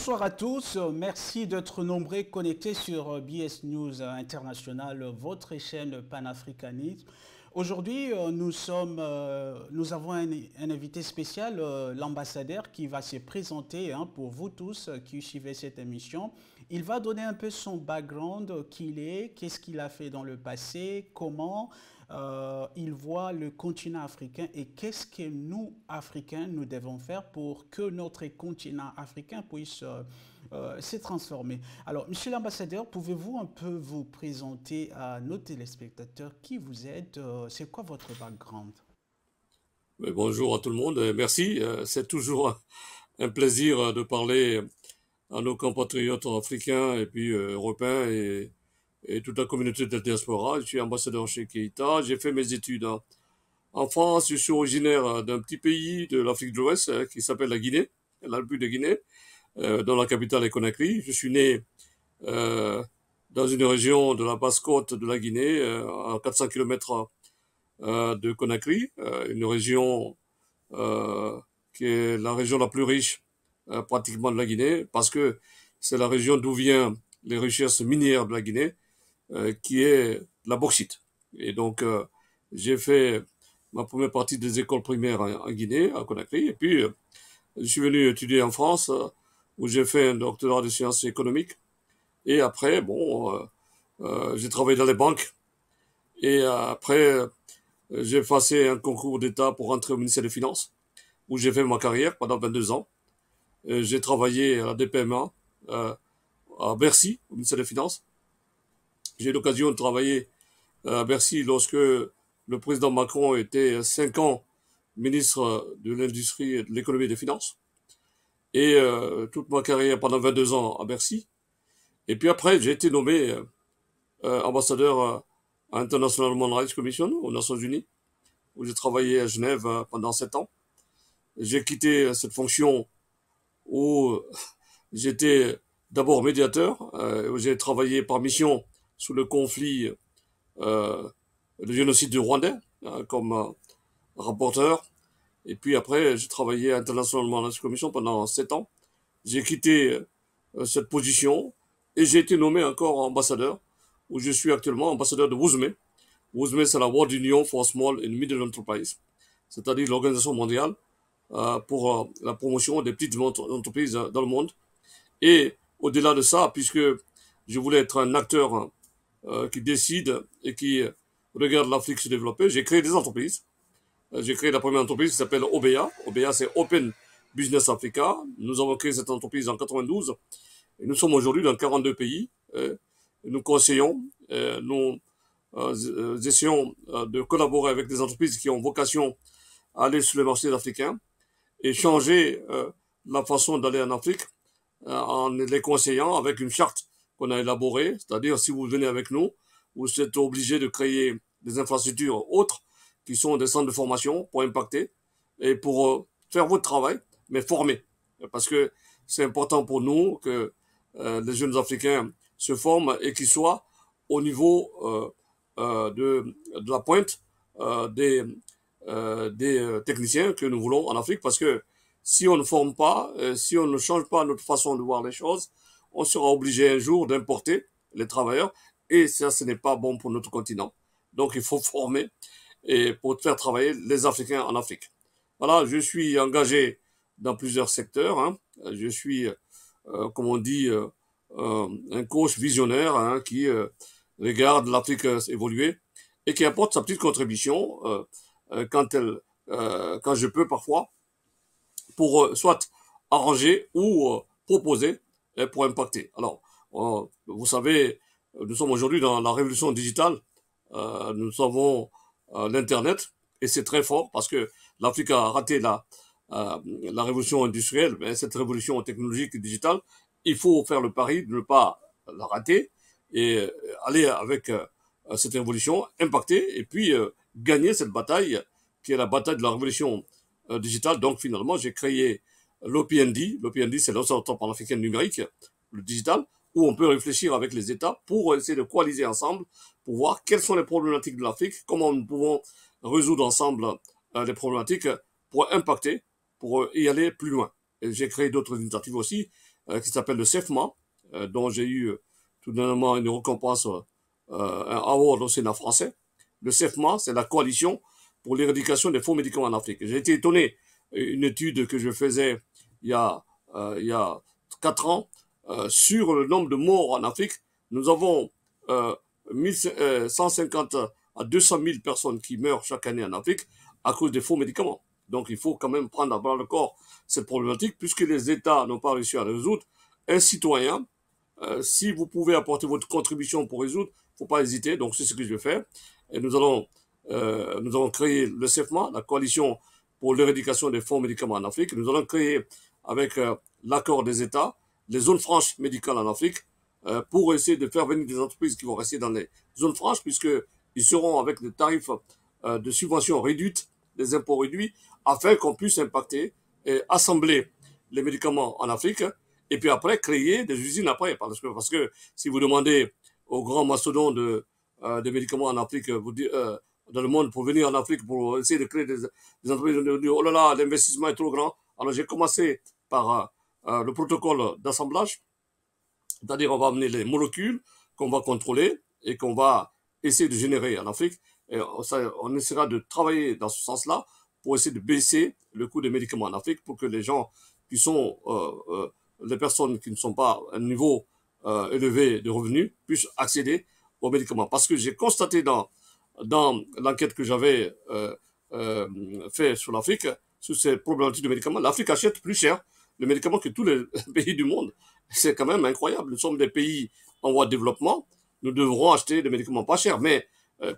Bonsoir à tous, merci d'être nombreux connectés sur BS News International, votre chaîne panafricaniste. Aujourd'hui, nous avons un invité spécial, l'ambassadeur qui va se présenter pour vous tous qui suivez cette émission. Il va donner un peu son background, qui il est, qu'est-ce qu'il a fait dans le passé, comment il voit le continent africain et qu'est-ce que nous, Africains, nous devons faire pour que notre continent africain puisse se transformer. Alors, Monsieur l'ambassadeur, pouvez-vous un peu vous présenter à nos téléspectateurs qui vous êtes, c'est quoi votre background? Bonjour à tout le monde, merci. C'est toujours un plaisir de parler à nos compatriotes africains et puis européens et toute la communauté de la diaspora. Je suis ambassadeur chez Keïta. J'ai fait mes études en France. Je suis originaire d'un petit pays de l'Afrique de l'Ouest qui s'appelle la Guinée, la République de Guinée, dont la capitale est Conakry. Je suis né euh, dans une région de la basse côte de la Guinée, à 400 kilomètres de Conakry, une région euh, qui est la région la plus riche pratiquement de la Guinée, parce que c'est la région d'où viennent les richesses minières de la Guinée, qui est la bauxite. Et donc, j'ai fait ma première partie des écoles primaires en Guinée, à Conakry, et puis je suis venu étudier en France, où j'ai fait un doctorat de sciences économiques, et après, bon, j'ai travaillé dans les banques, et après, j'ai passé un concours d'État pour rentrer au ministère des Finances, où j'ai fait ma carrière pendant 22 ans. J'ai travaillé à la DPMA, euh, à Bercy, au ministère des Finances. J'ai eu l'occasion de travailler à Bercy lorsque le président Macron était 5 ans ministre de l'Industrie, de l'Économie et des Finances. Et toute ma carrière pendant 22 ans à Bercy. Et puis après, j'ai été nommé ambassadeur à International Human Rights Commission aux Nations Unies, où j'ai travaillé à Genève pendant 7 ans. J'ai quitté cette fonction où j'étais d'abord médiateur, où j'ai travaillé par mission sous le conflit, euh, le génocide du Rwandais, comme rapporteur. Et puis après, j'ai travaillé à International Human Rights Commission pendant 7 ans. J'ai quitté cette position et j'ai été nommé encore ambassadeur, où je suis actuellement ambassadeur de WUSME. WUSME, c'est la World Union for Small and Middle Enterprises, c'est-à-dire l'organisation mondiale pour la promotion des petites entreprises dans le monde. Et au-delà de ça, puisque je voulais être un acteur qui décide et qui regarde l'Afrique se développer, j'ai créé des entreprises. J'ai créé la première entreprise qui s'appelle OBA. OBA, c'est Open Business Africa. Nous avons créé cette entreprise en 92 et nous sommes aujourd'hui dans 42 pays. Nous conseillons, nous essayons de collaborer avec des entreprises qui ont vocation à aller sur les marchés africains et changer la façon d'aller en Afrique en les conseillant avec une charte qu'on a élaborée, c'est-à-dire si vous venez avec nous, vous êtes obligé de créer des infrastructures autres qui sont des centres de formation pour impacter et pour faire votre travail, mais former. Parce que c'est important pour nous que les jeunes Africains se forment et qu'ils soient au niveau de la pointe des techniciens que nous voulons en Afrique, parce que si on ne forme pas, si on ne change pas notre façon de voir les choses, on sera obligé un jour d'importer les travailleurs et ça, ce n'est pas bon pour notre continent. Donc, il faut former et pour faire travailler les Africains en Afrique. Voilà, je suis engagé dans plusieurs secteurs. Hein. Je suis, comme on dit, un coach visionnaire qui regarde l'Afrique évoluer et qui apporte sa petite contribution quand je peux parfois pour soit arranger ou proposer pour impacter. Alors, vous savez, nous sommes aujourd'hui dans la révolution digitale. Nous avons l'Internet et c'est très fort parce que l'Afrique a raté la révolution industrielle, mais cette révolution technologique et digitale, il faut faire le pari de ne pas la rater et aller avec cette révolution, impacter et puis gagner cette bataille qui est la bataille de la révolution digitale. Donc finalement, j'ai créé l'OPND. L'OPND, c'est l'Observatoire panafricain numérique, le digital, où on peut réfléchir avec les États pour essayer de coaliser ensemble, pour voir quelles sont les problématiques de l'Afrique, comment nous pouvons résoudre ensemble les problématiques pour impacter, pour y aller plus loin. Et j'ai créé d'autres initiatives aussi. qui s'appelle le CEFMA, dont j'ai eu tout dernièrement une récompense, un award au Sénat français. Le CEFMA, c'est la coalition pour l'éradication des faux médicaments en Afrique. J'ai été étonné, une étude que je faisais il y a 4 ans, sur le nombre de morts en Afrique. Nous avons 150 à 200 000 personnes qui meurent chaque année en Afrique à cause des faux médicaments. Donc il faut quand même prendre à bras le corps cette problématique, puisque les États n'ont pas réussi à résoudre. Un citoyen, si vous pouvez apporter votre contribution pour résoudre, il ne faut pas hésiter. Donc c'est ce que je vais faire. Et nous allons créer le CEFMA, la coalition pour l'éradication des faux médicaments en Afrique. Nous allons créer, avec l'accord des États, les zones franches médicales en Afrique, pour essayer de faire venir des entreprises qui vont rester dans les zones franches, puisqu'ils seront avec des tarifs de subvention réduites, des impôts réduits, afin qu'on puisse impacter et assembler les médicaments en Afrique, et puis après créer des usines après. Parce que si vous demandez aux grands mastodontes des médicaments en Afrique, dans le monde, pour venir en Afrique, pour essayer de créer des entreprises, oh là là, l'investissement est trop grand. Alors j'ai commencé par le protocole d'assemblage, c'est-à-dire on va amener les molécules qu'on va contrôler et qu'on va essayer de générer en Afrique. Et on essaiera de travailler dans ce sens-là pour essayer de baisser le coût des médicaments en Afrique, pour que les gens qui sont, les personnes qui ne sont pas à un niveau élevé de revenus puissent accéder aux médicaments. Parce que j'ai constaté dans l'enquête que j'avais fait sur l'Afrique, sur ces problématiques de médicaments, l'Afrique achète plus cher le médicament que tous les pays du monde. C'est quand même incroyable. Nous sommes des pays en voie de développement. Nous devrons acheter des médicaments pas chers. Mais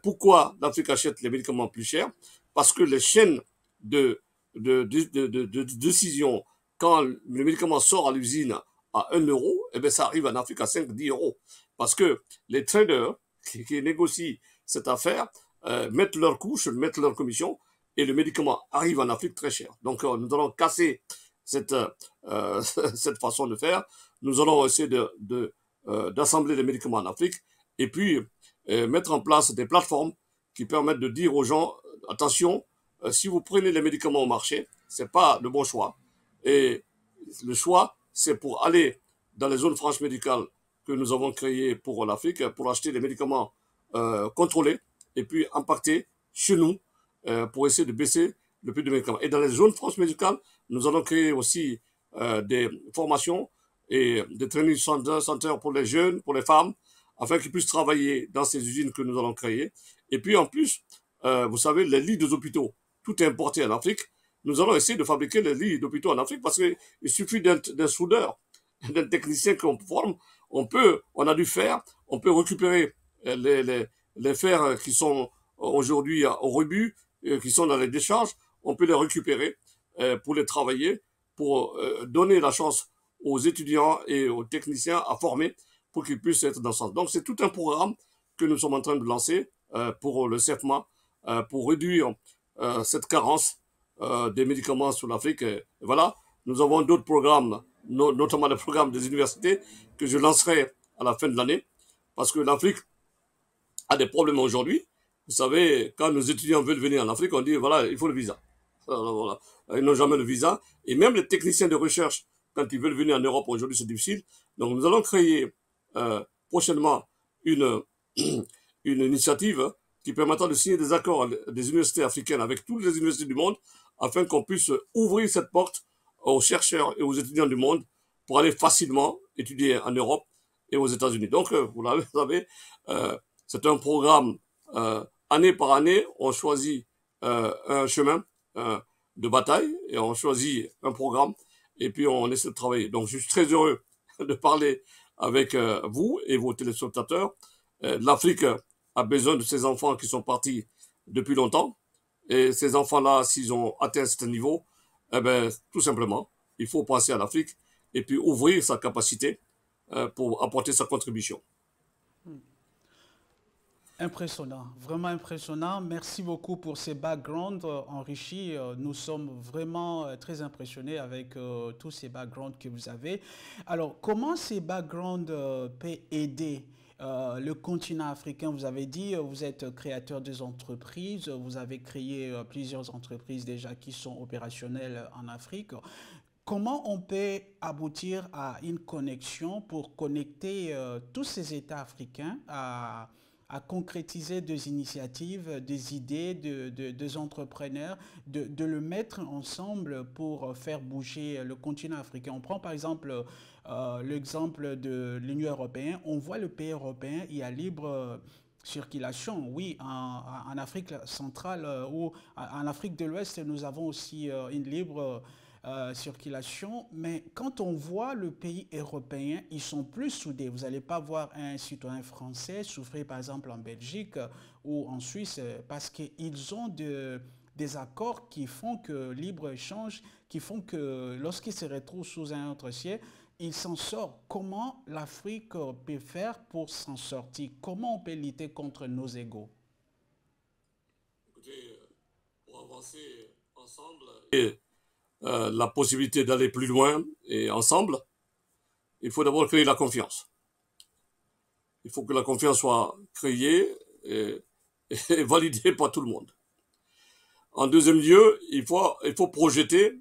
pourquoi l'Afrique achète les médicaments plus chers? Parce que les chaînes de décision, quand le médicament sort à l'usine à 1 euro, eh bien, ça arrive en Afrique à 5-10 euros. Parce que les traders qui négocient cette affaire mettent leurs couches, mettent leurs commissions, et le médicament arrive en Afrique très cher. Donc, nous allons casser cette façon de faire. Nous allons essayer d'assembler les médicaments en Afrique, et puis mettre en place des plateformes qui permettent de dire aux gens, attention, si vous prenez les médicaments au marché, c'est pas le bon choix. Et le choix, c'est pour aller dans les zones franches médicales que nous avons créées pour l'Afrique, pour acheter des médicaments contrôlés, et puis impacter chez nous, pour essayer de baisser le prix des médicaments. Et dans les zones franches médicales, nous allons créer aussi des formations et des training centers pour les jeunes, pour les femmes, afin qu'ils puissent travailler dans ces usines que nous allons créer. Et puis en plus, vous savez, les lits des hôpitaux, tout est importé en Afrique. Nous allons essayer de fabriquer les lits d'hôpitaux en Afrique, parce qu'il suffit d'un soudeur, d'un technicien qu'on forme. On a du fer, on peut récupérer les fers qui sont aujourd'hui au rebut, qui sont dans les décharges, on peut les récupérer pour les travailler, pour donner la chance aux étudiants et aux techniciens à former pour qu'ils puissent être dans ce sens. Donc c'est tout un programme que nous sommes en train de lancer pour le CEFMA, pour réduire cette carence des médicaments sur l'Afrique. Voilà, nous avons d'autres programmes, notamment le programme des universités, que je lancerai à la fin de l'année, parce que l'Afrique a des problèmes aujourd'hui. Vous savez, quand nos étudiants veulent venir en Afrique, on dit, voilà, il faut le visa. Alors, voilà. Ils n'ont jamais le visa. Et même les techniciens de recherche, quand ils veulent venir en Europe, aujourd'hui, c'est difficile. Donc, nous allons créer prochainement une initiative qui permettra de signer des accords des universités africaines avec toutes les universités du monde, afin qu'on puisse ouvrir cette porte aux chercheurs et aux étudiants du monde pour aller facilement étudier en Europe et aux États-Unis. Donc, vous savez, c'est un programme, année par année, on choisit un chemin de bataille, et on choisit un programme, et puis on essaie de travailler. Donc, je suis très heureux de parler avec vous et vos téléspectateurs. L'Afrique a besoin de ces enfants qui sont partis depuis longtemps, et ces enfants-là, s'ils ont atteint ce niveau, eh ben, tout simplement, il faut penser à l'Afrique, et puis ouvrir sa capacité pour apporter sa contribution. Impressionnant, vraiment impressionnant. Merci beaucoup pour ces backgrounds enrichis. Nous sommes vraiment très impressionnés avec tous ces backgrounds que vous avez. Alors, comment ces backgrounds peuvent aider le continent africain? Vous avez dit, vous êtes créateur des entreprises, vous avez créé plusieurs entreprises déjà qui sont opérationnelles en Afrique. comment on peut aboutir à une connexion pour connecter tous ces États africains à concrétiser des initiatives, des idées des entrepreneurs, de le mettre ensemble pour faire bouger le continent africain. On prend par exemple l'exemple de l'Union européenne. On voit le pays européen, il y a libre circulation, oui, en Afrique centrale ou en Afrique de l'Ouest, nous avons aussi une libre circulation, mais quand on voit le pays européen, ils sont plus soudés. Vous n'allez pas voir un citoyen français souffrir par exemple en Belgique ou en Suisse parce qu'ils ont des accords qui font que libre-échange, qui font que lorsqu'ils se retrouvent sous un autre ciel, ils s'en sortent. Comment l'Afrique peut faire pour s'en sortir? Comment on peut lutter contre nos égaux? Écoutez, pour avancer ensemble, et la possibilité d'aller plus loin et ensemble, il faut d'abord créer la confiance. Il faut que la confiance soit créée et validée par tout le monde. En deuxième lieu, il faut projeter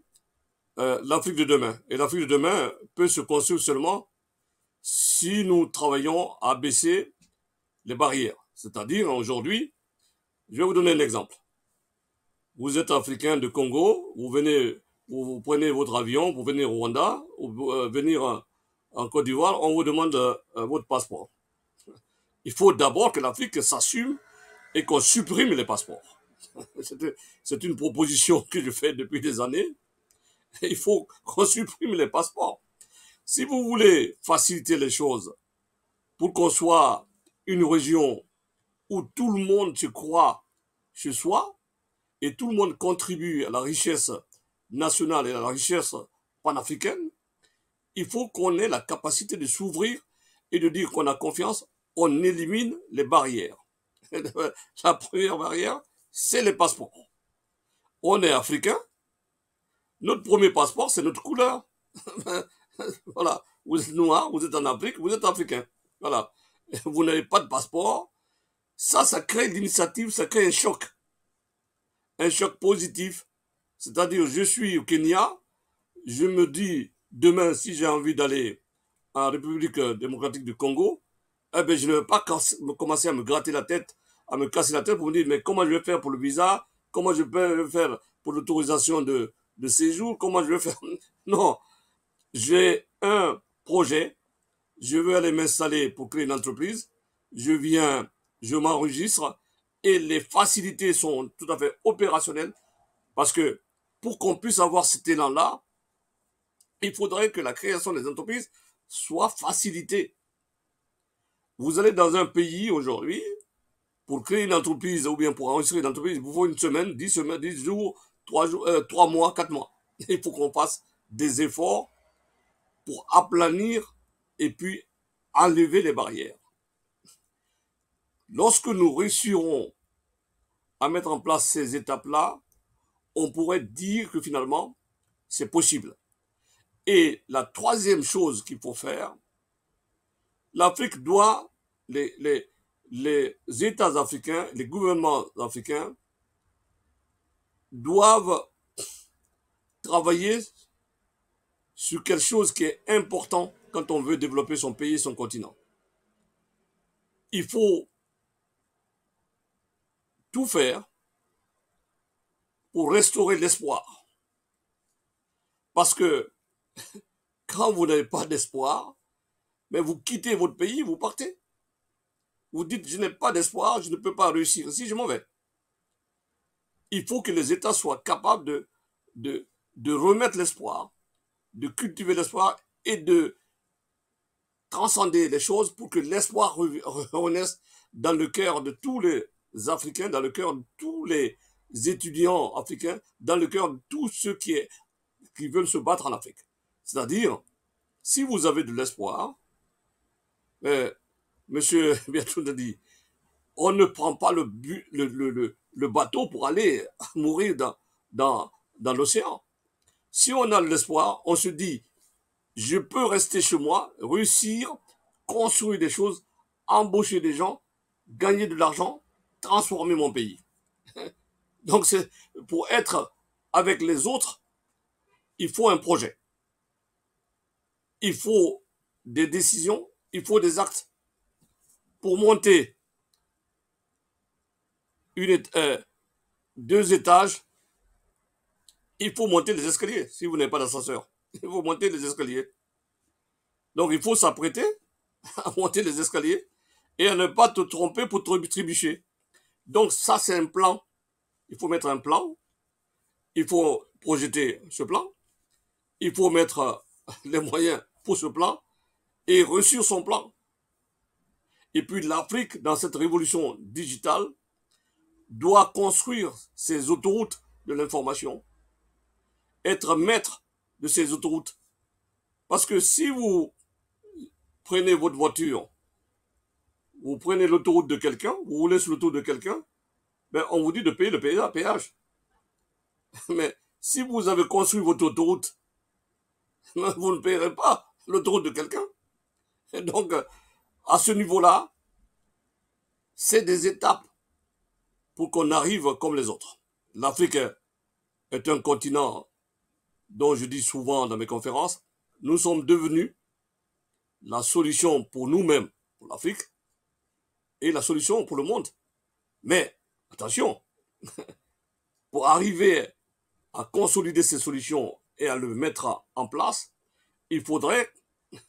l'Afrique de demain. Et l'Afrique de demain peut se construire seulement si nous travaillons à baisser les barrières. C'est-à-dire, aujourd'hui, je vais vous donner un exemple. Vous êtes africain de Congo, vous prenez votre avion, vous venez au Rwanda, ou venir en Côte d'Ivoire, on vous demande votre passeport. Il faut d'abord que l'Afrique s'assume et qu'on supprime les passeports. C'est une proposition que je fais depuis des années. Il faut qu'on supprime les passeports. Si vous voulez faciliter les choses pour qu'on soit une région où tout le monde se croit chez soi et tout le monde contribue à la richesse nationale et à la richesse panafricaine, il faut qu'on ait la capacité de s'ouvrir et de dire qu'on a confiance, on élimine les barrières. La première barrière, c'est les passeports. On est africain, notre premier passeport, c'est notre couleur. Voilà, vous êtes noir, vous êtes en Afrique, vous êtes africain. Voilà, vous n'avez pas de passeport. Ça crée l'initiative, ça crée un choc positif. C'est-à-dire, je suis au Kenya, je me dis, demain, si j'ai envie d'aller en République démocratique du Congo, eh ben, je ne vais pas commencer à me gratter la tête, à me casser la tête pour me dire, mais comment je vais faire pour le visa? Comment je peux faire pour l'autorisation de séjour? Comment je vais faire? Non, j'ai un projet, je veux aller m'installer pour créer une entreprise, je viens, je m'enregistre et les facilités sont tout à fait opérationnelles parce que pour qu'on puisse avoir cet élan-là, il faudrait que la création des entreprises soit facilitée. Vous allez dans un pays aujourd'hui, pour créer une entreprise ou bien pour enregistrer une entreprise, il vous faut une semaine, 10 jours, 3 mois, 4 mois. Il faut qu'on fasse des efforts pour aplanir et puis enlever les barrières. Lorsque nous réussirons à mettre en place ces étapes-là, on pourrait dire que finalement, c'est possible. Et la troisième chose qu'il faut faire, l'Afrique doit, les États africains, les gouvernements africains doivent travailler sur quelque chose qui est important quand on veut développer son pays, son continent. Il faut tout faire pour restaurer l'espoir. Parce que quand vous n'avez pas d'espoir, mais vous quittez votre pays, vous partez. Vous dites, je n'ai pas d'espoir, je ne peux pas réussir ici, je m'en vais. Il faut que les États soient capables de remettre l'espoir, de cultiver l'espoir et de transcender les choses pour que l'espoir renaisse dans le cœur de tous les Africains, dans le cœur de tous les étudiants africains, dans le cœur de tous ceux qui veulent se battre en Afrique. C'est-à-dire, si vous avez de l'espoir, Monsieur Biatoun a dit, on ne prend pas le bateau pour aller mourir dans l'océan. Si on a de l'espoir, on se dit, je peux rester chez moi, réussir, construire des choses, embaucher des gens, gagner de l'argent, transformer mon pays. Donc, pour être avec les autres, il faut un projet. il faut des décisions, il faut des actes. Pour monter 2 étages, il faut monter les escaliers. Si vous n'avez pas d'ascenseur, il faut monter les escaliers. Donc il faut s'apprêter à monter les escaliers et à ne pas te tromper pour trébucher. Donc ça, c'est un plan. Il faut mettre un plan. Il faut projeter ce plan. Il faut mettre les moyens pour ce plan et réussir son plan. Et puis l'Afrique, dans cette révolution digitale, doit construire ses autoroutes de l'information, être maître de ces autoroutes. Parce que si vous prenez votre voiture, vous prenez l'autoroute de quelqu'un, vous roulez sur l'autoroute de quelqu'un, ben on vous dit de payer le péage. Mais si vous avez construit votre autoroute, vous ne payerez pas l'autoroute de quelqu'un. Et donc, à ce niveau-là, c'est des étapes pour qu'on arrive comme les autres. L'Afrique est un continent dont je dis souvent dans mes conférences, nous sommes devenus la solution pour nous-mêmes, pour l'Afrique, et la solution pour le monde. Mais, attention, pour arriver à consolider ces solutions et à le mettre en place, il faudrait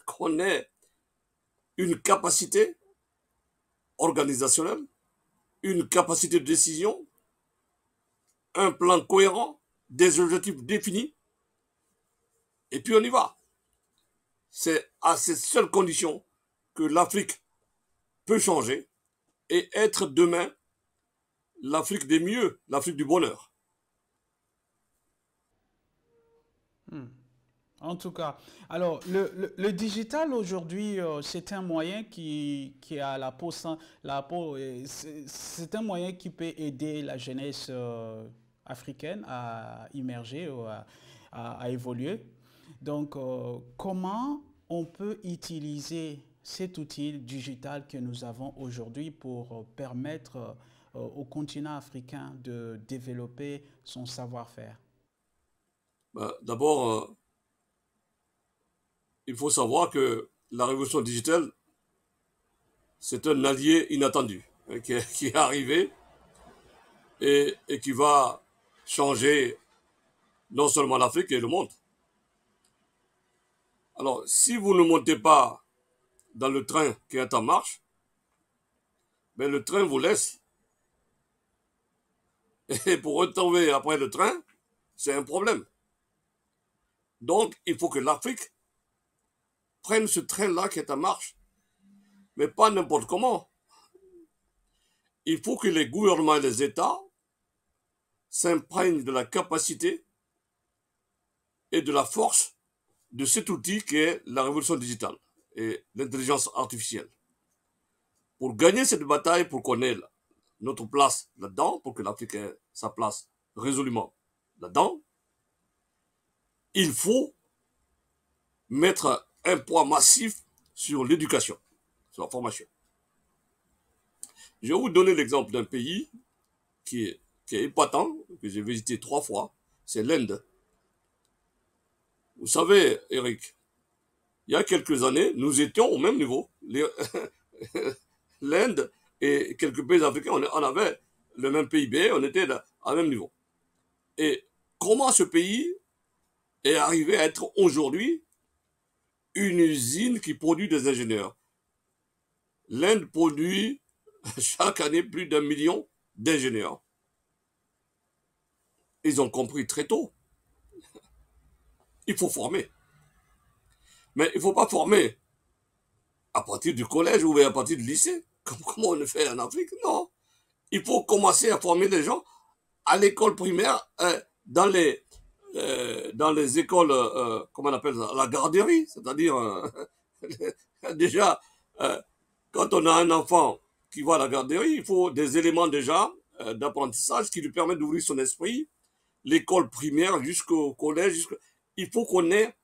qu'on ait une capacité organisationnelle, une capacité de décision, un plan cohérent, des objectifs définis, et puis on y va. C'est à ces seules conditions que l'Afrique peut changer et être demain l'Afrique des mieux, l'Afrique du bonheur. En tout cas, alors le digital aujourd'hui, c'est un moyen qui a c'est un moyen qui peut aider la jeunesse africaine à immerger ou à évoluer. Donc, comment on peut utiliser cet outil digital que nous avons aujourd'hui pour permettre au continent africain de développer son savoir-faire? D'abord, il faut savoir que la révolution digitale, c'est un allié inattendu qui est arrivé et qui va changer non seulement l'Afrique et le monde. Alors, si vous ne montez pas dans le train qui est en marche, ben le train vous laisse. Et pour retrouver après le train, c'est un problème. Donc, il faut que l'Afrique prenne ce train-là qui est en marche, mais pas n'importe comment. Il faut que les gouvernements et les États s'imprègnent de la capacité et de la force de cet outil qui est la révolution digitale et l'intelligence artificielle. Pour gagner cette bataille, pour qu'on ait notre place là-dedans, pour que l'Afrique ait sa place résolument là-dedans, il faut mettre un poids massif sur l'éducation, sur la formation. Je vais vous donner l'exemple d'un pays qui est épatant, que j'ai visité 3 fois, c'est l'Inde. Vous savez, Eric, il y a quelques années, nous étions au même niveau. L'Inde et quelques pays africains, on avait le même PIB, on était à même niveau. Et comment ce pays est arrivé à être aujourd'hui une usine qui produit des ingénieurs? L'Inde produit chaque année plus d'1 million d'ingénieurs. Ils ont compris très tôt. Il faut former. Mais il ne faut pas former à partir du collège ou à partir du lycée, comme on le fait en Afrique. Non. Il faut commencer à former les gens à l'école primaire, dans les écoles, comment on appelle ça, la garderie. C'est-à-dire, déjà, quand on a un enfant qui va à la garderie, il faut des éléments déjà d'apprentissage qui lui permettent d'ouvrir son esprit, l'école primaire jusqu'au collège. Il faut qu'on ait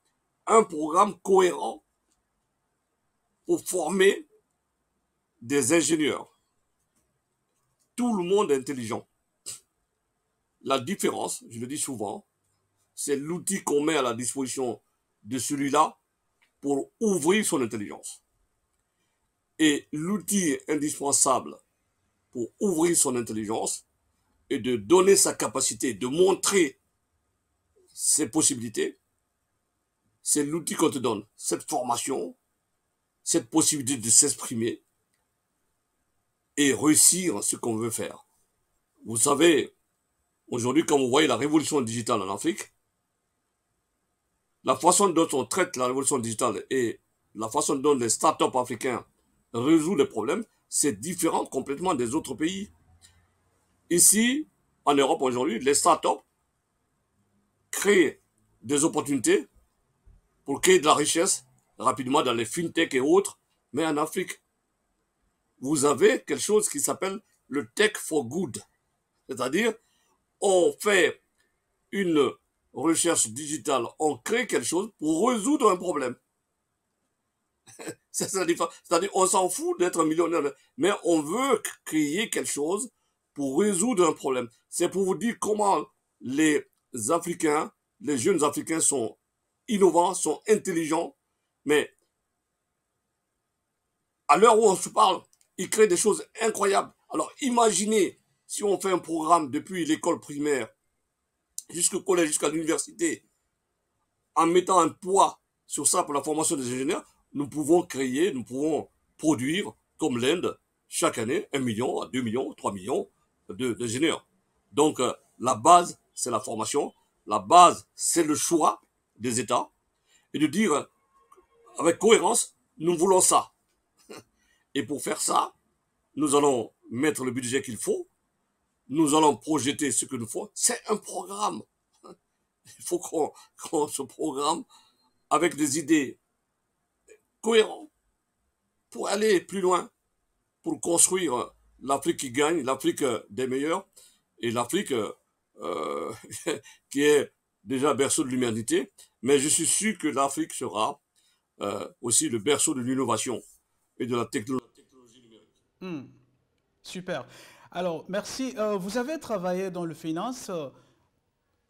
un programme cohérent pour former des ingénieurs. Tout le monde est intelligent. La différence, je le dis souvent, c'est l'outil qu'on met à la disposition de celui-là pour ouvrir son intelligence. Et l'outil indispensable pour ouvrir son intelligence et de donner sa capacité, de montrer ses possibilités, c'est l'outil qu'on te donne, cette formation, cette possibilité de s'exprimer et réussir ce qu'on veut faire. Vous savez, aujourd'hui, quand vous voyez la révolution digitale en Afrique, la façon dont on traite la révolution digitale et la façon dont les startups africains résolvent les problèmes, c'est différent complètement des autres pays. Ici, en Europe aujourd'hui, les startups créent des opportunités pour créer de la richesse rapidement dans les fintech et autres, mais en Afrique, vous avez quelque chose qui s'appelle le tech for good. C'est-à-dire, on fait une recherche digitale, on crée quelque chose pour résoudre un problème. C'est-à-dire, on s'en fout d'être millionnaire, mais on veut créer quelque chose pour résoudre un problème. C'est pour vous dire comment les Africains, les jeunes Africains sont innovants, sont intelligents, mais à l'heure où on se parle, ils créent des choses incroyables. Alors imaginez si on fait un programme depuis l'école primaire jusqu'au collège, jusqu'à l'université, en mettant un poids sur ça pour la formation des ingénieurs, nous pouvons créer, nous pouvons produire, comme l'Inde, chaque année, 1 million, 2 millions, 3 millions d'ingénieurs. Donc, la base, c'est la formation. La base, c'est le choix des États. Et de dire, avec cohérence, nous voulons ça. Et pour faire ça, nous allons mettre le budget qu'il faut. Nous allons projeter ce que nous faut. C'est un programme. Il faut qu'on se programme avec des idées cohérentes pour aller plus loin, pour construire l'Afrique qui gagne, l'Afrique des meilleurs et l'Afrique qui est déjà berceau de l'humanité. Mais je suis sûr que l'Afrique sera aussi le berceau de l'innovation et de la technologie numérique. Super. Alors, merci. Vous avez travaillé dans le finance.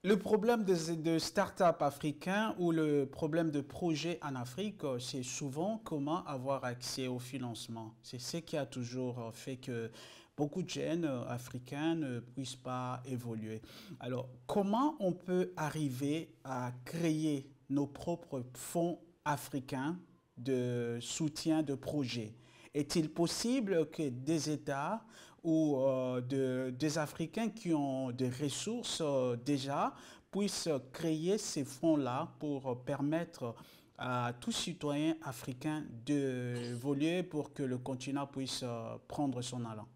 Le problème de start-up africains ou le problème de projets en Afrique, c'est souvent comment avoir accès au financement. C'est ce qui a toujours fait que beaucoup de jeunes africains ne puissent pas évoluer. Alors, comment on peut arriver à créer nos propres fonds africains de soutien de projets? Est-il possible que des États ou des Africains qui ont des ressources déjà puissent créer ces fonds-là pour permettre à tout citoyen africain d'évoluer pour que le continent puisse prendre son allant?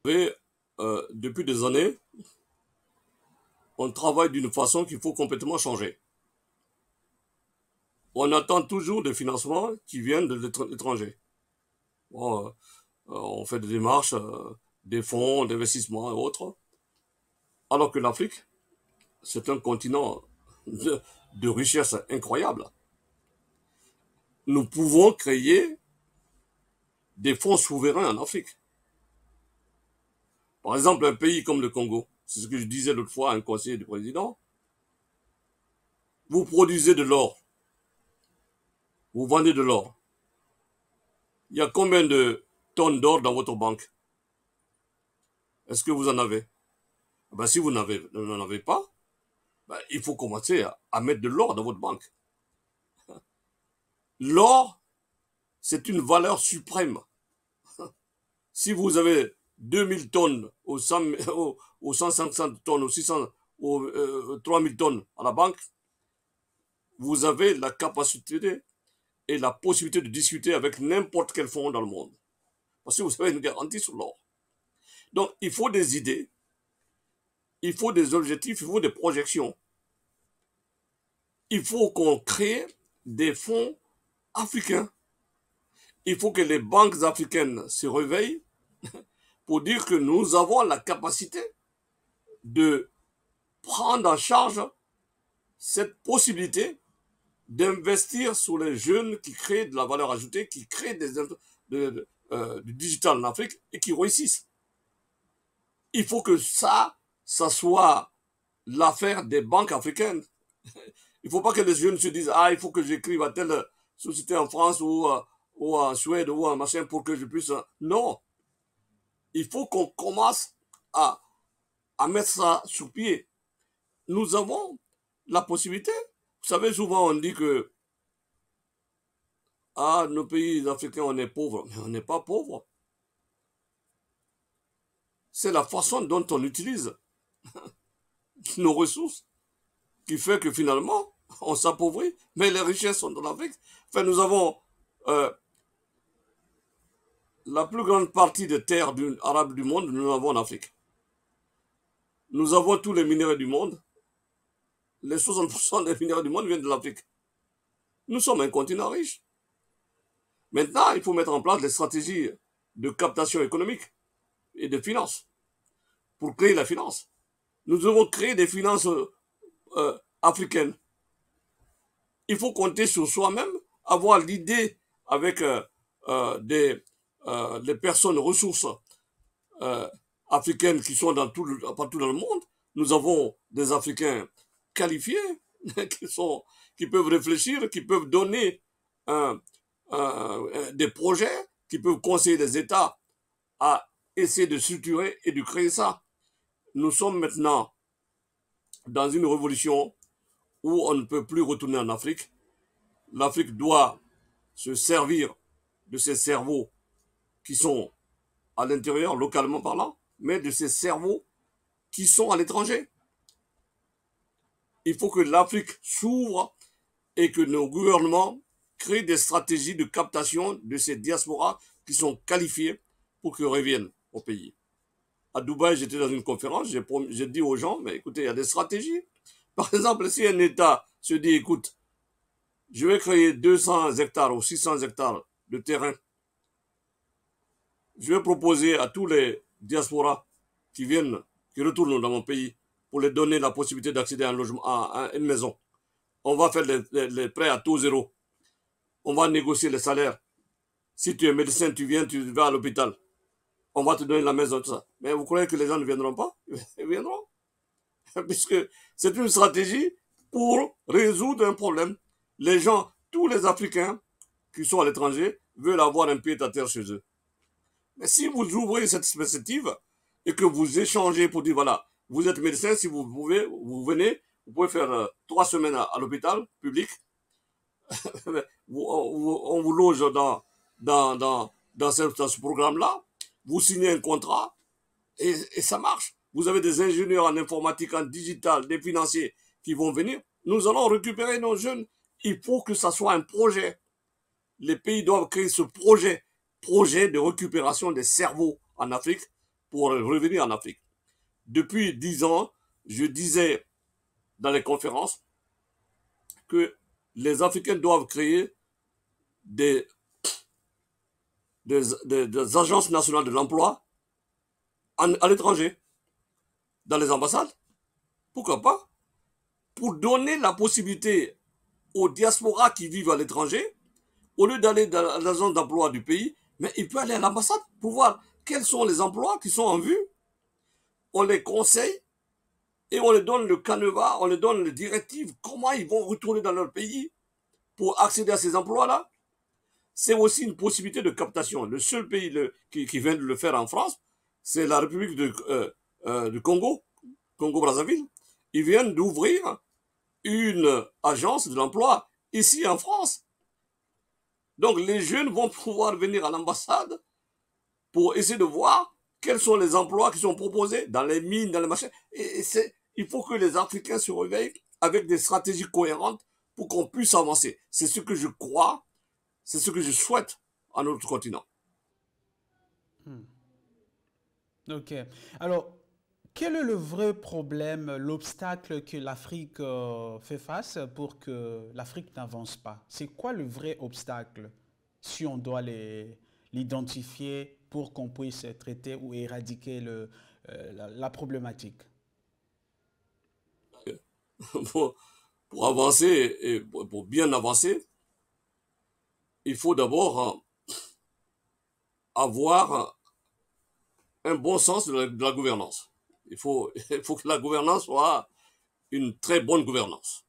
Et, depuis des années, on travaille d'une façon qu'il faut complètement changer. On attend toujours des financements qui viennent de l'étranger. Bon, on fait des démarches, des fonds d'investissement et autres. Alors que l'Afrique, c'est un continent de richesse incroyable. Nous pouvons créer des fonds souverains en Afrique. Par exemple, un pays comme le Congo, c'est ce que je disais l'autre fois à un conseiller du président, vous produisez de l'or, vous vendez de l'or. Il y a combien de tonnes d'or dans votre banque? Est-ce que vous en avez? Ben, si vous n'en avez pas, ben, il faut commencer à mettre de l'or dans votre banque. L'or, c'est une valeur suprême. Si vous avez 2000 tonnes, ou 150 tonnes, ou 600, ou 3000 tonnes à la banque, vous avez la capacité et la possibilité de discuter avec n'importe quel fonds dans le monde. Parce que vous avez une garantie sur l'or. Donc, il faut des idées, il faut des objectifs, il faut des projections. Il faut qu'on crée des fonds africains. Il faut que les banques africaines se réveillent pour dire que nous avons la capacité de prendre en charge cette possibilité d'investir sur les jeunes qui créent de la valeur ajoutée, qui créent du digital en Afrique et qui réussissent. Il faut que ça soit l'affaire des banques africaines Il ne faut pas que les jeunes se disent, ah, il faut que j'écrive à telle société en France ou en Suède ou en machin pour que je puisse... Non, il faut qu'on commence à, à mettre ça sur pied. Nous avons la possibilité. Vous savez, souvent on dit que ah, nos pays africains, on est pauvres. Mais on n'est pas pauvres. C'est la façon dont on utilise nos ressources qui fait que finalement, on s'appauvrit. Mais les richesses sont dans l'Afrique. Enfin, nous avons la plus grande partie des terres arabes du monde, nous l'avons en Afrique. Nous avons tous les minéraux du monde. Les 60% des minéraux du monde viennent de l'Afrique. Nous sommes un continent riche. Maintenant, il faut mettre en place des stratégies de captation économique et de finance pour créer la finance. Nous devons créer des finances africaines. Il faut compter sur soi-même, avoir l'idée avec des personnes ressources africaines qui sont partout dans le monde. Nous avons des Africains qualifiés qui peuvent réfléchir, qui peuvent donner des projets, qui peuvent conseiller les États à essayer de structurer et de créer ça. Nous sommes maintenant dans une révolution où on ne peut plus retourner en Afrique. L'Afrique doit se servir de ses cerveaux qui sont à l'intérieur, localement parlant, mais de ces cerveaux qui sont à l'étranger. Il faut que l'Afrique s'ouvre et que nos gouvernements créent des stratégies de captation de ces diasporas qui sont qualifiées pour qu'ils reviennent au pays. À Dubaï, j'étais dans une conférence, j'ai dit aux gens, mais écoutez, il y a des stratégies. Par exemple, si un État se dit, écoute, je vais créer 200 hectares ou 600 hectares de terrain, je vais proposer à tous les diasporas qui viennent, qui retournent dans mon pays, pour les donner la possibilité d'accéder à un logement, à une maison. On va faire les prêts à taux zéro. On va négocier les salaires. Si tu es médecin, tu vas à l'hôpital. On va te donner la maison, tout ça. Mais vous croyez que les gens ne viendront pas? Ils viendront. Puisque c'est une stratégie pour résoudre un problème. Les gens, tous les Africains qui sont à l'étranger, veulent avoir un pied à terre chez eux. Mais si vous ouvrez cette perspective et que vous échangez pour dire, voilà, vous êtes médecin, si vous pouvez, vous venez, vous pouvez faire 3 semaines à l'hôpital public, on vous loge dans ce programme-là, vous signez un contrat et ça marche. Vous avez des ingénieurs en informatique, en digital, des financiers qui vont venir. Nous allons récupérer nos jeunes. Il faut que ça soit un projet. Les pays doivent créer ce projet de récupération des cerveaux en Afrique pour revenir en Afrique. Depuis 10 ans, je disais dans les conférences que les Africains doivent créer des agences nationales de l'emploi à l'étranger, dans les ambassades. Pourquoi pas? Pour donner la possibilité aux diasporas qui vivent à l'étranger, au lieu d'aller dans l'agence d'emploi du pays, mais il peut aller à l'ambassade pour voir quels sont les emplois qui sont en vue. On les conseille et on les donne le canevas, on les donne les directives, comment ils vont retourner dans leur pays pour accéder à ces emplois-là. C'est aussi une possibilité de captation. Le seul pays qui vient de le faire en France, c'est la République du Congo, Congo-Brazzaville. Ils viennent d'ouvrir une agence de l'emploi ici en France. Donc les jeunes vont pouvoir venir à l'ambassade pour essayer de voir quels sont les emplois qui sont proposés dans les mines, dans les machins. Il faut que les Africains se réveillent avec des stratégies cohérentes pour qu'on puisse avancer. C'est ce que je crois, c'est ce que je souhaite à notre continent. Ok. Alors, quel est le vrai problème, l'obstacle que l'Afrique fait face pour que l'Afrique n'avance pas? C'est quoi le vrai obstacle si on doit l'identifier pour qu'on puisse traiter ou éradiquer la problématique? Pour avancer et pour bien avancer, il faut d'abord avoir un bon sens de la gouvernance. Il faut que la gouvernance soit une très bonne gouvernance.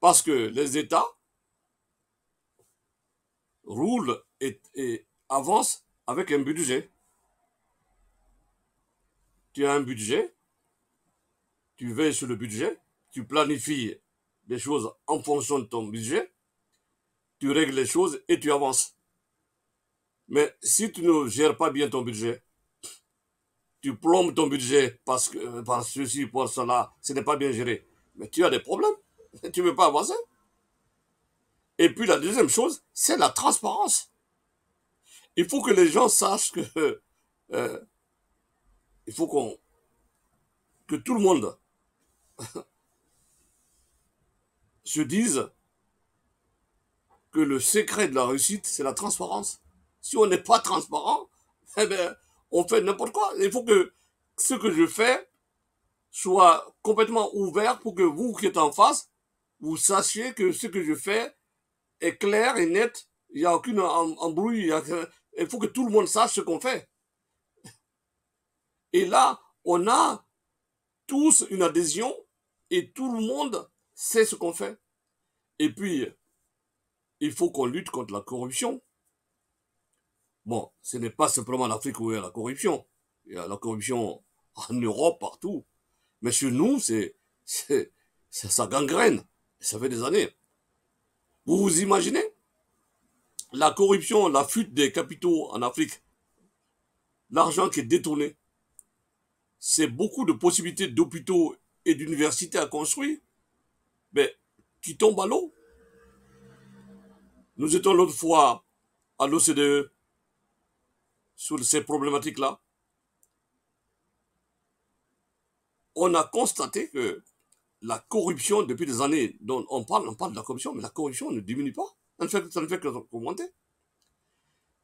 Parce que les États roulent et avancent avec un budget. Tu as un budget, tu veilles sur le budget, tu planifies des choses en fonction de ton budget, tu règles les choses et tu avances. Mais si tu ne gères pas bien ton budget, tu plombes ton budget parce que par ceci, par cela, ce n'est pas bien géré, mais tu as des problèmes, tu ne veux pas avancer. Et puis la deuxième chose, c'est la transparence. Il faut que les gens sachent que euh, il faut que tout le monde se dise que le secret de la réussite, c'est la transparence. Si on n'est pas transparent, eh ben, on fait n'importe quoi. Il faut que ce que je fais soit complètement ouvert pour que vous qui êtes en face, vous sachiez que ce que je fais est clair et net. Il n'y a aucune embrouille. Il faut que tout le monde sache ce qu'on fait. Et là, on a tous une adhésion et tout le monde sait ce qu'on fait. Et puis, il faut qu'on lutte contre la corruption. Bon, ce n'est pas simplement en Afrique où il y a la corruption. Il y a la corruption en Europe, partout. Mais chez nous, ça gangrène. Ça fait des années. Vous vous imaginez la corruption, la fuite des capitaux en Afrique, l'argent qui est détourné, c'est beaucoup de possibilités d'hôpitaux et d'universités à construire, mais qui tombent à l'eau. Nous étions l'autre fois à l'OCDE sur ces problématiques-là. On a constaté que la corruption, depuis des années, dont on parle de la corruption, mais la corruption ne diminue pas. Ça ne fait qu'augmenter.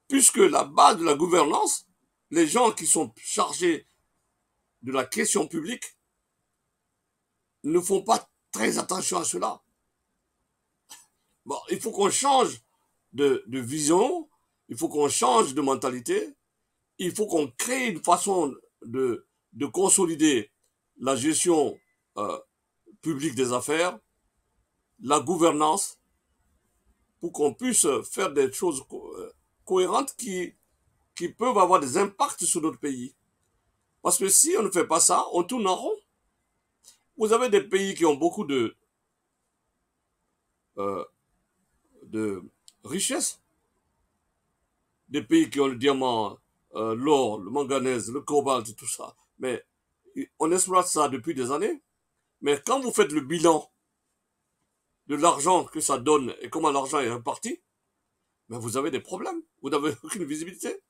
Puisque la base de la gouvernance, les gens qui sont chargés de la question publique ne font pas très attention à cela. Bon, il faut qu'on change de vision, il faut qu'on change de mentalité, il faut qu'on crée une façon de consolider la gestion publique des affaires, la gouvernance, pour qu'on puisse faire des choses cohérentes qui peuvent avoir des impacts sur notre pays. Parce que si on ne fait pas ça, on tourne en rond. Vous avez des pays qui ont beaucoup euh, de richesses, des pays qui ont le diamant, l'or, le manganèse, le cobalt, tout ça. Mais on exploite ça depuis des années. Mais quand vous faites le bilan de l'argent que ça donne et comment l'argent est réparti, ben vous avez des problèmes. Vous n'avez aucune visibilité.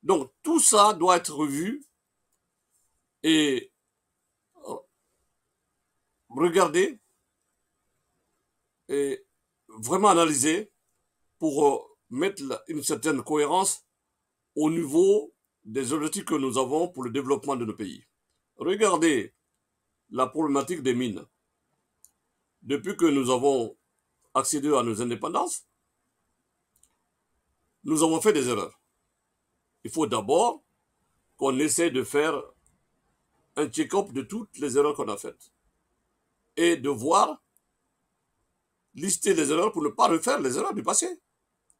Donc tout ça doit être revu et regardé et vraiment analysé pour mettre une certaine cohérence au niveau des objectifs que nous avons pour le développement de nos pays. Regardez la problématique des mines. Depuis que nous avons accédé à nos indépendances, nous avons fait des erreurs. Il faut d'abord qu'on essaie de faire un check-up de toutes les erreurs qu'on a faites et de voir, lister les erreurs pour ne pas refaire les erreurs du passé.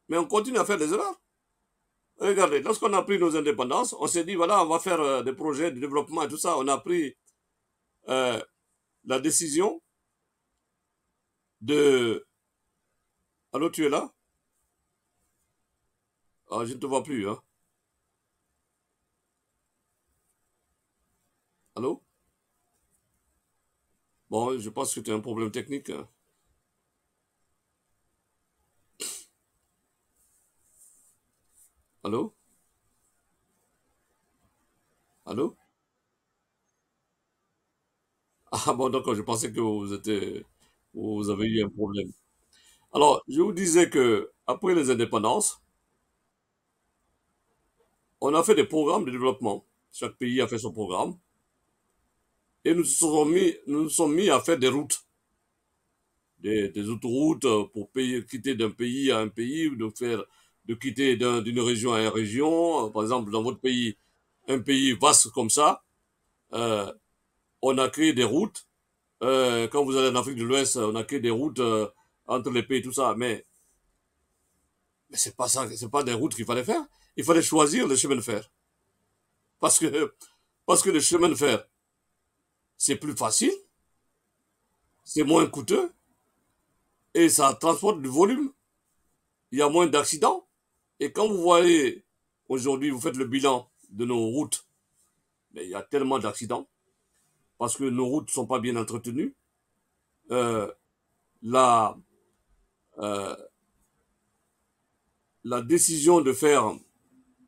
Mais on continue à faire des erreurs. Regardez, lorsqu'on a pris nos indépendances, on s'est dit, voilà, on va faire des projets de développement et tout ça. On a pris la décision de... Allô, tu es là? Ah, je ne te vois plus, hein. Allô? Bon, je pense que tu as un problème technique, hein. Allô? Allô? Ah bon, d'accord, je pensais que vous avez eu un problème. Alors, je vous disais que après les indépendances, on a fait des programmes de développement. Chaque pays a fait son programme. Et nous nous sommes mis à faire des routes, des autoroutes pour quitter d'un pays à un pays, de quitter d'une région à une région. Par exemple, dans votre pays, un pays vaste comme ça, euh, on a créé des routes Quand vous allez en Afrique de l'Ouest, on n'a que des routes entre les pays, tout ça. Mais c'est pas ça, c'est pas des routes qu'il fallait faire. Il fallait choisir le chemin de fer. Parce que, parce que le chemin de fer, c'est plus facile, c'est moins coûteux et ça transporte du volume. Il y a moins d'accidents. Et quand vous voyez, aujourd'hui, vous faites le bilan de nos routes, mais il y a tellement d'accidents parce que nos routes ne sont pas bien entretenues. Euh, la, euh, la décision de faire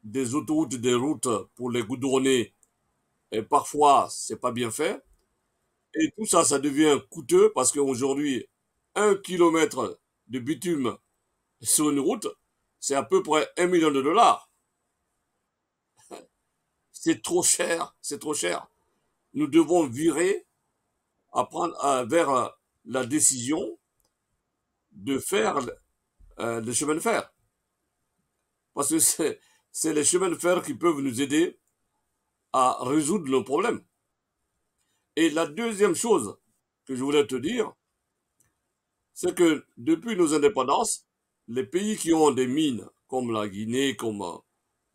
des autoroutes, des routes pour les goudronner, et parfois, c'est pas bien fait. Et tout ça, ça devient coûteux parce qu'aujourd'hui, 1 kilomètre de bitume sur une route, c'est à peu près 1 million de dollars. C'est trop cher, c'est trop cher. Nous devons virer vers la décision de faire le chemin de fer. Parce que c'est les chemins de fer qui peuvent nous aider à résoudre nos problèmes. Et la deuxième chose que je voulais te dire, c'est que depuis nos indépendances, les pays qui ont des mines, comme la Guinée, comme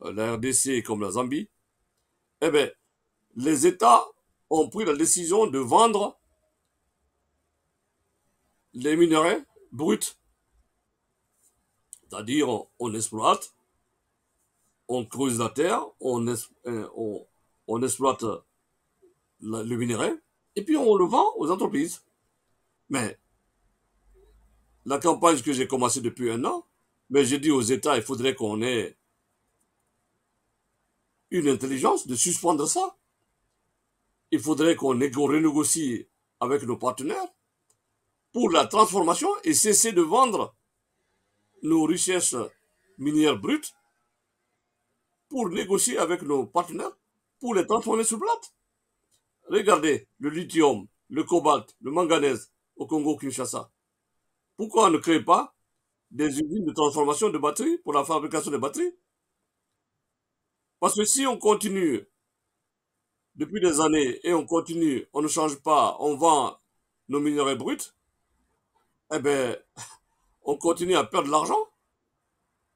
la RDC, comme la Zambie, eh bien, les États ont pris la décision de vendre les minerais bruts. C'est-à-dire, on exploite, on creuse la terre, on exploite le minerai, et puis on le vend aux entreprises. Mais la campagne que j'ai commencée depuis 1 an, mais j'ai dit aux États, il faudrait qu'on ait une intelligence de suspendre ça. Il faudrait qu'on renégocie avec nos partenaires pour la transformation et cesser de vendre nos richesses minières brutes pour négocier avec nos partenaires pour les transformer sur plate. Regardez le lithium, le cobalt, le manganèse au Congo-Kinshasa. Pourquoi on ne crée pas des usines de transformation de batteries pour la fabrication de batteries? Parce que si on continue depuis des années et on continue, on ne change pas, on vend nos minerais bruts, eh bien, on continue à perdre de l'argent.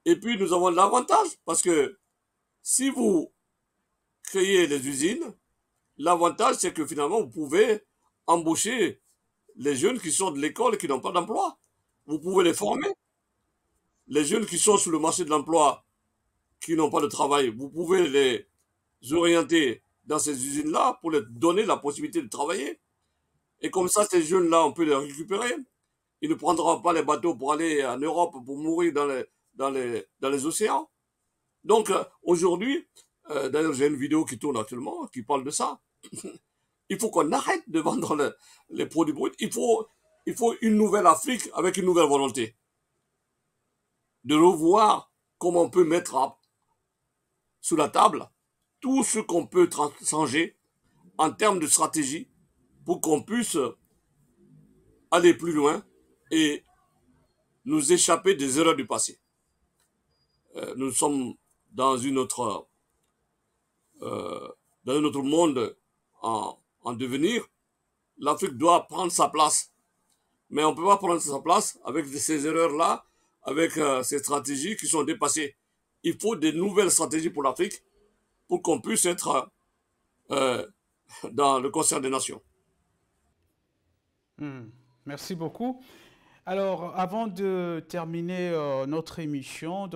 Et puis, nous avons l'avantage parce que si vous créez les usines, l'avantage, c'est que finalement, vous pouvez embaucher les jeunes qui sortent de l'école et qui n'ont pas d'emploi. Vous pouvez les former. Les jeunes qui sont sur le marché de l'emploi, qui n'ont pas de travail, vous pouvez les orienter dans ces usines-là pour leur donner la possibilité de travailler. Et comme ça, ces jeunes-là, on peut les récupérer. Ils ne prendront pas les bateaux pour aller en Europe pour mourir dans les océans. Donc, aujourd'hui, d'ailleurs, j'ai une vidéo qui tourne actuellement qui parle de ça. Il faut qu'on arrête de vendre les produits bruts. Il faut une nouvelle Afrique avec une nouvelle volonté. De revoir comment on peut mettre sous la table tout ce qu'on peut changer en termes de stratégie pour qu'on puisse aller plus loin et nous échapper des erreurs du passé. Nous sommes dans euh, dans un autre monde en devenir. L'Afrique doit prendre sa place. Mais on ne peut pas prendre sa place avec ces erreurs-là, avec ces stratégies qui sont dépassées. Il faut des nouvelles stratégies pour l'Afrique pour qu'on puisse être euh, dans le concert des nations. Merci beaucoup. Alors, avant de terminer notre émission,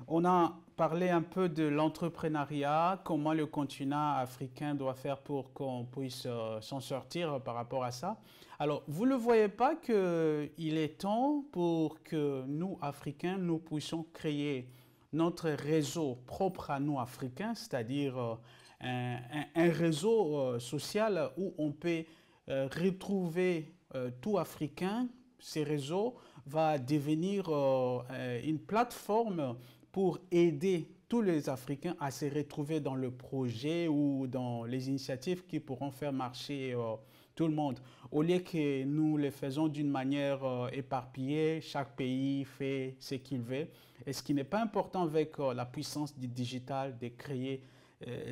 on a parlé un peu de l'entrepreneuriat, comment le continent africain doit faire pour qu'on puisse s'en sortir par rapport à ça. Alors, vous ne voyez pas qu'il est temps pour que nous, Africains, nous puissions créer notre réseau propre à nous, Africains, c'est-à-dire un réseau social où on peut retrouver tout Africain. Ces réseaux va devenir une plateforme pour aider tous les Africains à se retrouver dans le projet ou dans les initiatives qui pourront faire marcher tout le monde. Au lieu que nous le faisons d'une manière éparpillée, chaque pays fait ce qu'il veut. Et ce qui n'est pas important avec la puissance du digital, de créer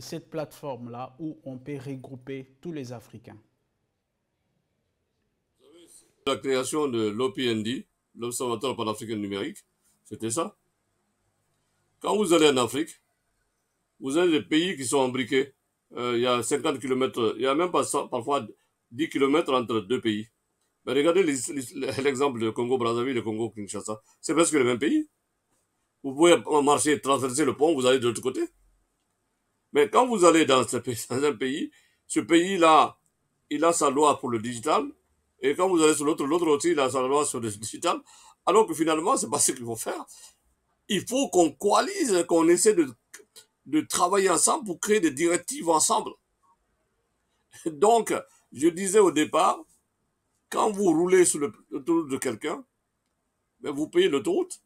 cette plateforme-là où on peut regrouper tous les Africains. La création de l'OPND, l'Observatoire panafricain numérique, c'était ça. Quand vous allez en Afrique, vous avez des pays qui sont imbriqués. Il y a 50 kilomètres, il y a même pas ça, parfois 10 kilomètres entre deux pays. Mais regardez l'exemple de Congo-Brazzaville et Congo-Kinshasa. C'est presque le même pays. Vous pouvez marcher, traverser le pont, vous allez de l'autre côté. Mais quand vous allez dans un pays, ce pays-là, il a sa loi pour le digital. Et quand vous allez sur l'autre aussi, il a sa loi sur le digital. Alors que finalement, c'est pas ce qu'il faut faire. Il faut qu'on coalise, qu'on essaie de travailler ensemble pour créer des directives ensemble. Donc, je disais au départ, quand vous roulez sur l'autoroute de quelqu'un, ben vous payez l'autoroute.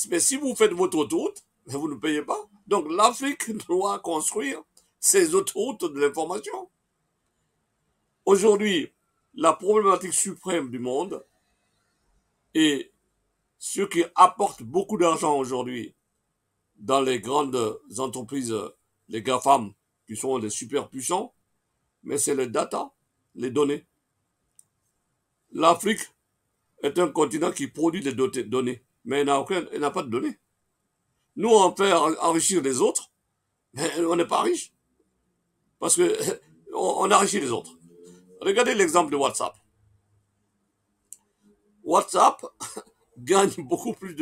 Mais si vous faites votre autoroute, ben vous ne payez pas. Donc l'Afrique doit construire ses autoroutes de l'information. Aujourd'hui, la problématique suprême du monde et ce qui apporte beaucoup d'argent aujourd'hui dans les grandes entreprises, les GAFAM, qui sont les super puissants, mais c'est les data, les données. L'Afrique est un continent qui produit des données, mais elle n'a pas de données. Nous, on fait enrichir les autres, mais on n'est pas riche. Parce que on enrichit les autres. Regardez l'exemple de WhatsApp. WhatsApp gagne beaucoup plus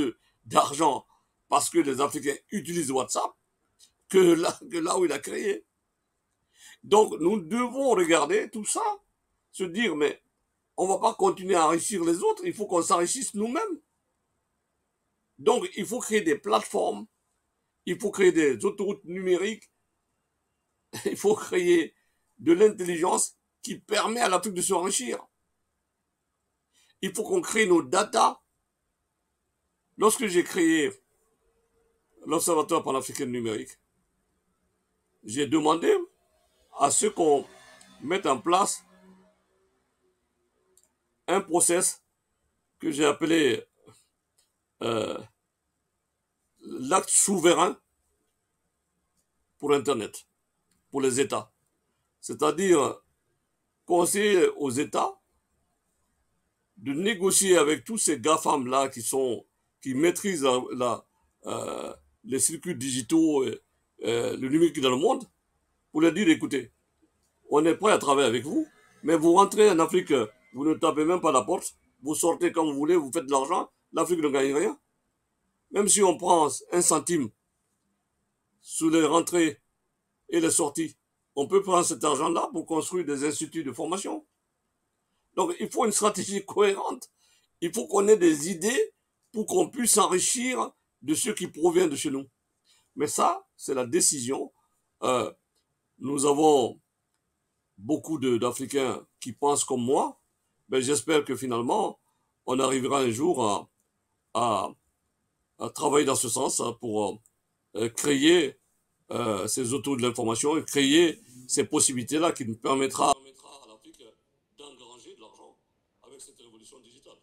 d'argent parce que les Africains utilisent WhatsApp que là où il a créé. Donc, nous devons regarder tout ça, se dire, mais on ne va pas continuer à enrichir les autres, il faut qu'on s'enrichisse nous-mêmes. Donc, il faut créer des plateformes, il faut créer des autoroutes numériques, il faut créer de l'intelligence qui permet à l'Afrique de s'enrichir. Il faut qu'on crée nos data. Lorsque j'ai créé l'Observatoire panafricain numérique, j'ai demandé à ce qu'on mette en place un process que j'ai appelé euh, l'acte souverain pour Internet, pour les États. C'est-à-dire conseiller aux États de négocier avec tous ces GAFAM-là qui maîtrisent les circuits digitaux et le numérique dans le monde, pour leur dire, écoutez, on est prêt à travailler avec vous, mais vous rentrez en Afrique, vous ne tapez même pas la porte, vous sortez quand vous voulez, vous faites de l'argent, l'Afrique ne gagne rien. Même si on prend un centime sur les rentrées et les sorties, on peut prendre cet argent-là pour construire des instituts de formation. Donc il faut une stratégie cohérente. Il faut qu'on ait des idées pour qu'on puisse s'enrichir de ce qui provient de chez nous. Mais ça, c'est la décision. Nous avons beaucoup d'Africains qui pensent comme moi. Mais j'espère que finalement, on arrivera un jour à travailler dans ce sens pour créer ces autos de l'information et créer ces possibilités-là qui nous permettra à l'Afrique d'engranger de l'argent avec cette révolution digitale.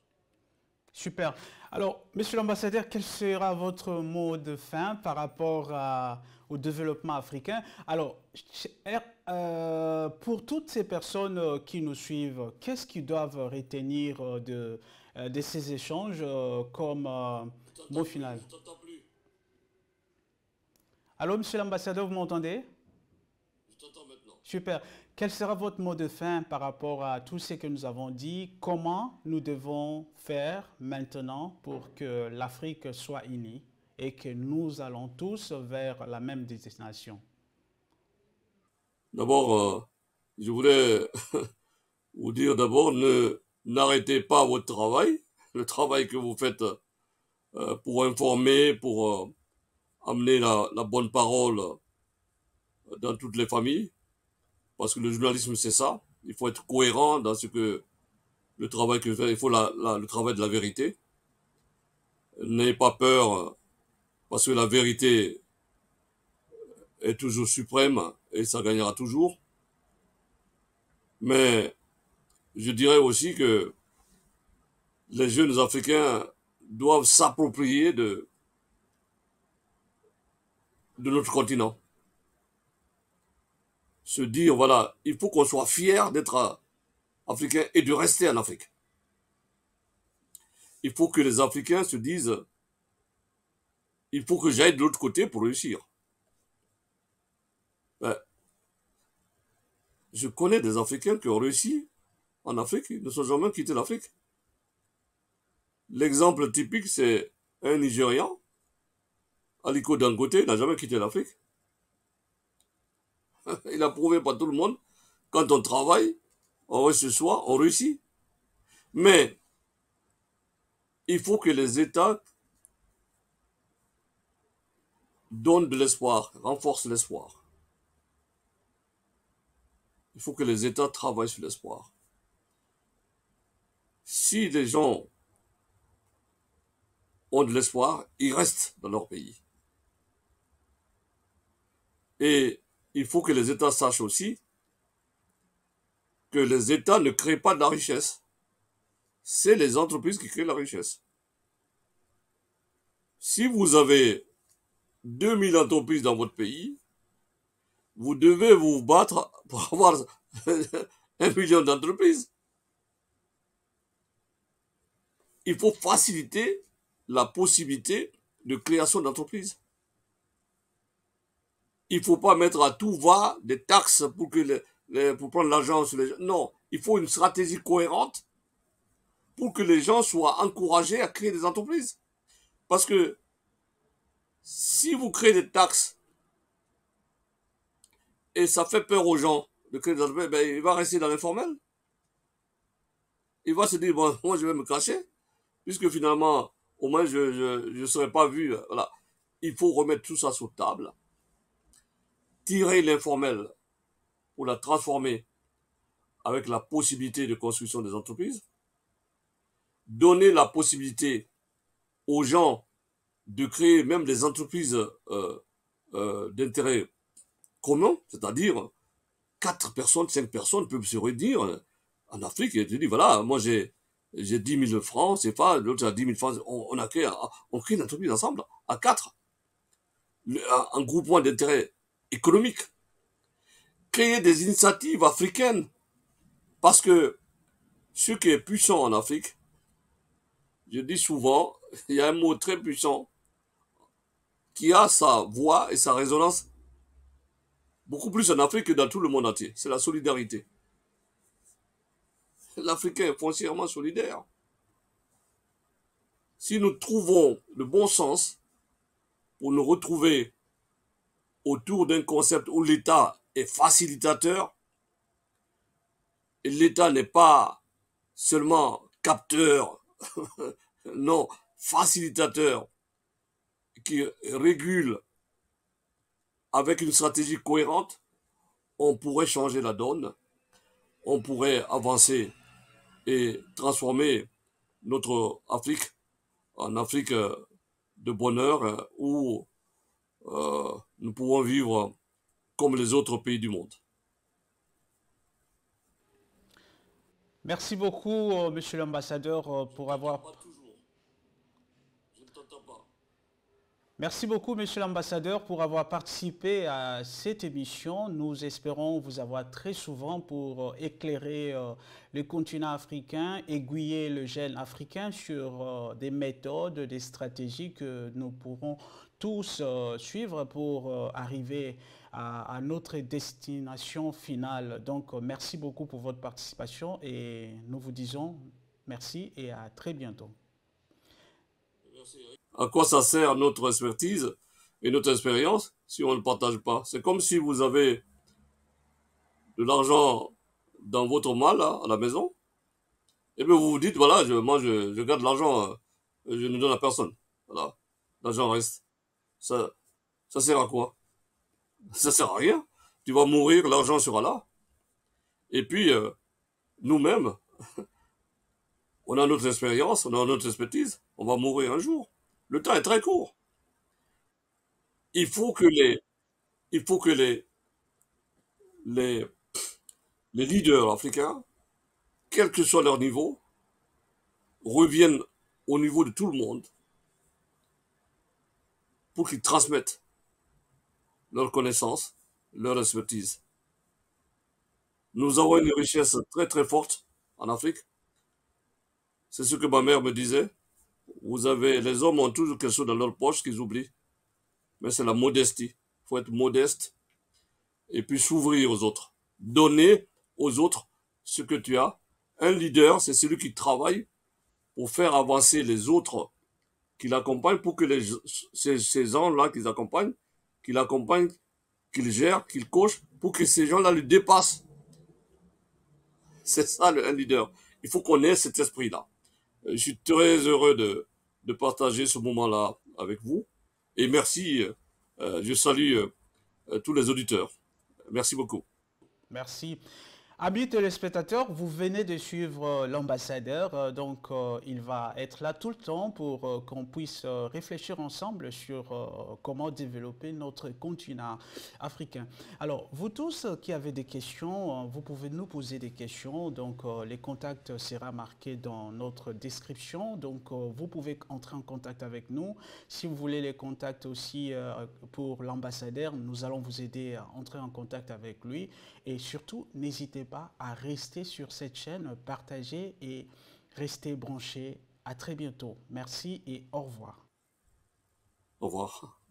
Super. Alors, monsieur l'ambassadeur, quel sera votre mot de fin par rapport au développement africain? Alors, pour toutes ces personnes qui nous suivent, qu'est-ce qu'ils doivent retenir de ces échanges comme mot final? Allô, monsieur l'ambassadeur, vous m'entendez? Je t'entends maintenant. Super. Quel sera votre mot de fin par rapport à tout ce que nous avons dit? Comment nous devons faire maintenant pour que l'Afrique soit unie et que nous allons tous vers la même destination? D'abord, je voulais vous dire d'abord, n'arrêtez pas votre travail, le travail que vous faites pour informer, pour amener la bonne parole dans toutes les familles. Parce que le journalisme, c'est ça. Il faut être cohérent dans le travail que je fais. Il faut le travail de la vérité. N'ayez pas peur, parce que la vérité est toujours suprême et ça gagnera toujours. Mais je dirais aussi que les jeunes Africains doivent s'approprier de notre continent. Se dire, voilà, il faut qu'on soit fier d'être africain est de rester en Afrique. Il faut que les Africains se disent, il faut que j'aille de l'autre côté pour réussir. Ben, je connais des Africains qui ont réussi en Afrique, ils ne sont jamais quittés l'Afrique. L'exemple typique, c'est un Nigérian, Aliko Dangote, n'a jamais quitté l'Afrique. Il a prouvé par tout le monde, quand on travaille, on reçoit, on réussit. Mais il faut que les États donnent de l'espoir, renforcent l'espoir. Il faut que les États travaillent sur l'espoir. Si les gens ont de l'espoir, ils restent dans leur pays. Et il faut que les États sachent aussi que les États ne créent pas de la richesse. C'est les entreprises qui créent la richesse. Si vous avez 2000 entreprises dans votre pays, vous devez vous battre pour avoir 1 million d'entreprises. Il faut faciliter la possibilité de création d'entreprises. Il ne faut pas mettre à tout va des taxes pour prendre l'argent sur les gens. Non, il faut une stratégie cohérente pour que les gens soient encouragés à créer des entreprises. Parce que si vous créez des taxes et ça fait peur aux gens de créer des entreprises, ben, il va rester dans l'informel. Il va se dire, bon, moi je vais me cacher, puisque finalement, au moins je ne serai pas vu. Voilà. Il faut remettre tout ça sur table, tirer l'informel pour la transformer avec la possibilité de construction des entreprises, donner la possibilité aux gens de créer même des entreprises d'intérêt commun, c'est-à-dire 4 personnes, 5 personnes peuvent se réunir en Afrique et te dire, voilà, moi j'ai 10 000 francs, c'est pas, l'autre a 10 000 francs, on crée une entreprise ensemble, à 4, un groupement d'intérêt économique. Créer des initiatives africaines, parce que ce qui est puissant en Afrique, je dis souvent, il y a un mot très puissant qui a sa voix et sa résonance beaucoup plus en Afrique que dans tout le monde entier. C'est la solidarité. L'Africain est foncièrement solidaire. Si nous trouvons le bon sens pour nous retrouver autour d'un concept où l'État est facilitateur, et l'État n'est pas seulement capteur, non, facilitateur, qui régule avec une stratégie cohérente, on pourrait changer la donne, on pourrait avancer et transformer notre Afrique en Afrique de bonheur où nous pouvons vivre comme les autres pays du monde. Merci beaucoup, monsieur l'ambassadeur, pour avoir... Merci beaucoup, monsieur l'ambassadeur, pour avoir participé à cette émission. Nous espérons vous avoir très souvent pour éclairer le continent africain, aiguiller le jeune africain sur des méthodes, des stratégies que nous pourrons tous suivre pour arriver à notre destination finale. Donc, merci beaucoup pour votre participation et nous vous disons merci et à très bientôt. À quoi ça sert notre expertise et notre expérience si on ne le partage pas? C'est comme si vous avez de l'argent dans votre malle à la maison, et bien vous vous dites, voilà, moi je garde l'argent, je ne donne à personne. Voilà, l'argent reste. Ça sert à quoi? Ça sert à rien. Tu vas mourir, l'argent sera là. Et puis, nous-mêmes, on a notre expérience, on a notre expertise, on va mourir un jour. Le temps est très court. Il faut que les leaders africains, quel que soit leur niveau, reviennent au niveau de tout le monde pour qu'ils transmettent leurs connaissances, leur expertise. Nous avons une richesse très très forte en Afrique. C'est ce que ma mère me disait. Les hommes ont toujours quelque chose dans leur poche qu'ils oublient. Mais c'est la modestie. Il faut être modeste et puis s'ouvrir aux autres. Donner aux autres ce que tu as. Un leader, c'est celui qui travaille pour faire avancer les autres qui l'accompagnent, pour que ces gens-là qu'ils accompagnent, qu'ils gèrent, qu'ils coachent, pour que ces gens-là le dépassent. C'est ça un leader. Il faut qu'on ait cet esprit-là. Je suis très heureux de partager ce moment-là avec vous. Et merci. Je salue tous les auditeurs. Merci beaucoup. Merci. Amis téléspectateurs, vous venez de suivre l'ambassadeur, il va être là tout le temps pour qu'on puisse réfléchir ensemble sur comment développer notre continent africain. Alors, vous tous qui avez des questions, vous pouvez nous poser des questions, les contacts seront marqués dans notre description, vous pouvez entrer en contact avec nous. Si vous voulez les contacts aussi pour l'ambassadeur, nous allons vous aider à entrer en contact avec lui et surtout, n'hésitez pas à rester sur cette chaîne, partager et rester branché. À très bientôt. Merci et au revoir. Au revoir.